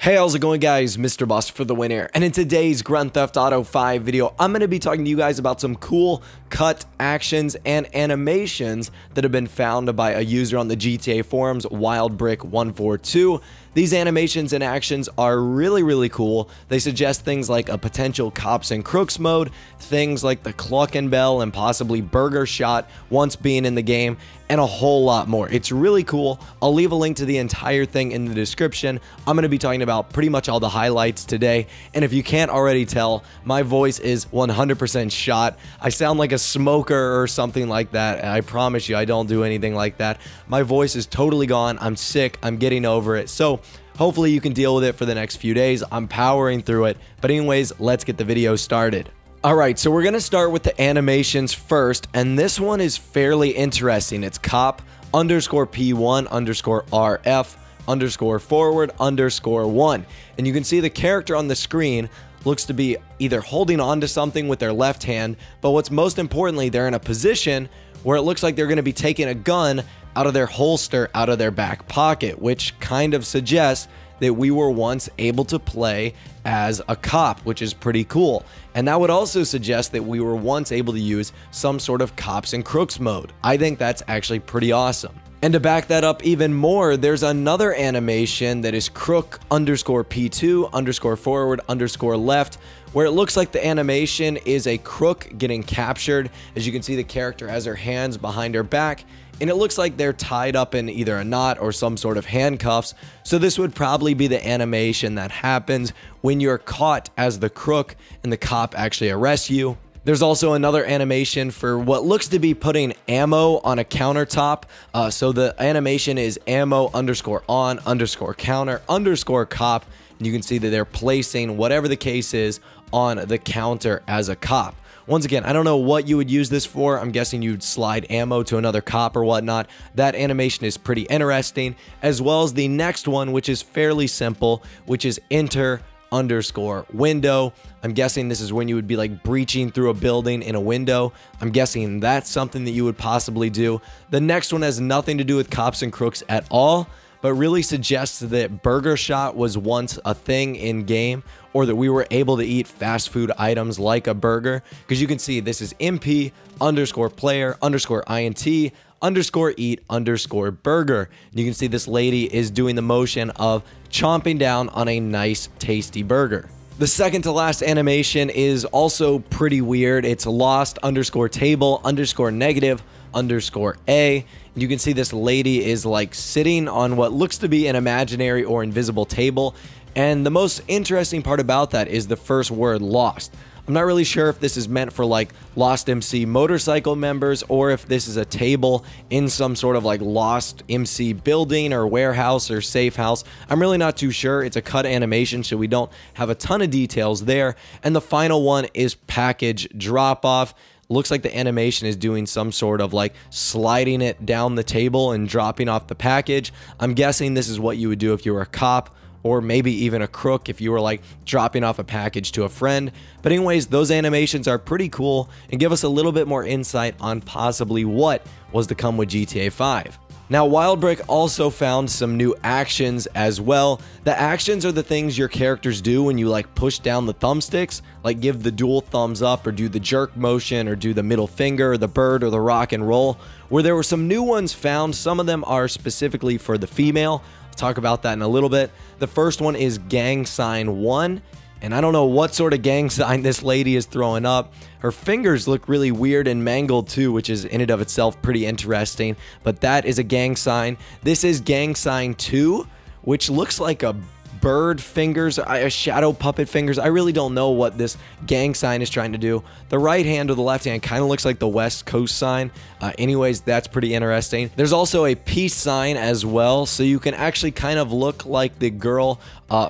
Hey, how's it going, guys? Mr. Boss for the win here. And in today's Grand Theft Auto 5 video, I'm going to be talking to you guys about some cool cut actions and animations that have been found by a user on the GTA forums, WildBrick142. These animations and actions are really cool. They suggest things like a potential cops and crooks mode, things like the cluck and bell and possibly burger shot once being in the game, and a whole lot more. It's really cool. I'll leave a link to the entire thing in the description. I'm going to be talking about pretty much all the highlights today, and if you can't already tell, my voice is 100% shot. I sound like a smoker or something like that, and I promise you I don't do anything like that. My voice is totally gone. I'm sick. I'm getting over it. So hopefully you can deal with it for the next few days. I'm powering through it. But anyways, let's get the video started. Alright, so we're going to start with the animations first, and this one is fairly interesting. It's cop underscore P1 underscore RF underscore forward underscore 1. And you can see the character on the screen looks to be either holding on to something with their left hand, but what's most importantly, they're in a position where it looks like they're going to be taking a gun out of their holster, out of their back pocket, which kind of suggests that we were once able to play as a cop, which is pretty cool. And that would also suggest that we were once able to use some sort of cops and crooks mode. I think that's actually pretty awesome. And to back that up even more, there's another animation that is crook underscore P2 underscore forward underscore left, where it looks like the animation is a crook getting captured. As you can see, the character has her hands behind her back, and it looks like they're tied up in either a knot or some sort of handcuffs. So this would probably be the animation that happens when you're caught as the crook and the cop actually arrests you. There's also another animation for what looks to be putting ammo on a countertop. So the animation is ammo underscore on underscore counter underscore cop. And you can see that they're placing whatever the case is on the counter as a cop. Once again, I don't know what you would use this for. I'm guessing you'd slide ammo to another cop or whatnot. That animation is pretty interesting, as well as the next one, which is fairly simple, which is enter underscore window. I'm guessing this is when you would be like breaching through a building in a window. I'm guessing that's something that you would possibly do. The next one has nothing to do with cops and crooks at all, but really suggests that burger shot was once a thing in game, or that we were able to eat fast food items like a burger, because you can see this is MP underscore player underscore INT underscore eat underscore burger. You can see this lady is doing the motion of chomping down on a nice tasty burger. The second to last animation is also pretty weird. It's lost underscore table underscore negative underscore A. You can see this lady is like sitting on what looks to be an imaginary or invisible table. And the most interesting part about that is the first word, lost. I'm not really sure if this is meant for like Lost MC motorcycle members, or if this is a table in some sort of like Lost MC building or warehouse or safe house. I'm really not too sure. It's a cut animation, so we don't have a ton of details there. And the final one is package drop off. Looks like the animation is doing some sort of like sliding it down the table and dropping off the package. I'm guessing this is what you would do if you were a cop, or maybe even a crook if you were like dropping off a package to a friend. But anyways, those animations are pretty cool and give us a little bit more insight on possibly what was to come with GTA 5. Now, WildBrick also found some new actions as well. The actions are the things your characters do when you like push down the thumbsticks, like give the dual thumbs up or do the jerk motion or do the middle finger or the bird or the rock and roll. Where there were some new ones found, some of them are specifically for the female. Talk about that in a little bit. The first one is gang sign 1, and I don't know what sort of gang sign this lady is throwing up. Her fingers look really weird and mangled too, which is in and of itself pretty interesting, but that is a gang sign. This is gang sign 2, which looks like a bird fingers, a shadow puppet fingers. I really don't know what this gang sign is trying to do. The right hand or the left hand kind of looks like the West Coast sign. Anyways, that's pretty interesting. There's also a peace sign as well, so you can actually kind of look like the girl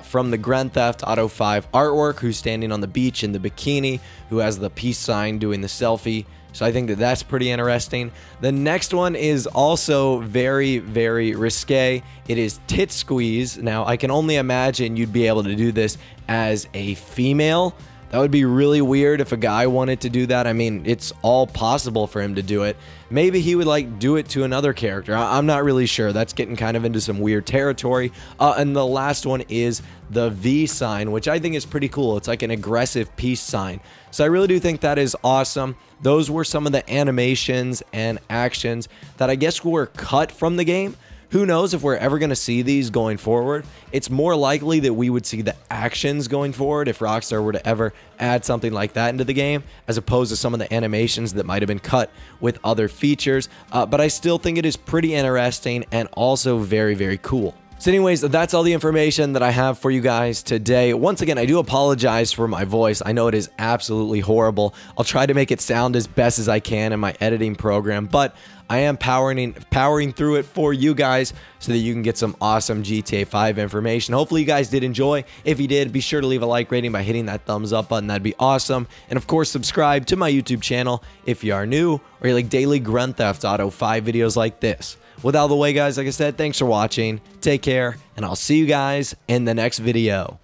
from the Grand Theft Auto 5 artwork who's standing on the beach in the bikini, who has the peace sign doing the selfie. So I think that that's pretty interesting. The next one is also very risque. It is tit squeeze. Now, I can only imagine you'd be able to do this as a female, That would be really weird if a guy wanted to do that. I mean, it's all possible for him to do it. Maybe he would like do it to another character. I'm not really sure. That's getting kind of into some weird territory. And the last one is the V sign, which I think is pretty cool. It's like an aggressive peace sign. So I really do think that is awesome. Those were some of the animations and actions that I guess were cut from the game. Who knows if we're ever going to see these going forward. It's more likely that we would see the actions going forward if Rockstar were to ever add something like that into the game, as opposed to some of the animations that might have been cut with other features. But I still think it is pretty interesting and also very, very cool. So anyways, that's all the information that I have for you guys today. Once again, I do apologize for my voice. I know it is absolutely horrible. I'll try to make it sound as best as I can in my editing program, but I am powering through it for you guys so that you can get some awesome GTA 5 information. Hopefully you guys did enjoy. If you did, be sure to leave a like rating by hitting that thumbs up button. That'd be awesome. And of course, subscribe to my YouTube channel if you are new or you like daily Grand Theft Auto 5 videos like this. With all the way, guys, like I said, thanks for watching. Take care, and I'll see you guys in the next video.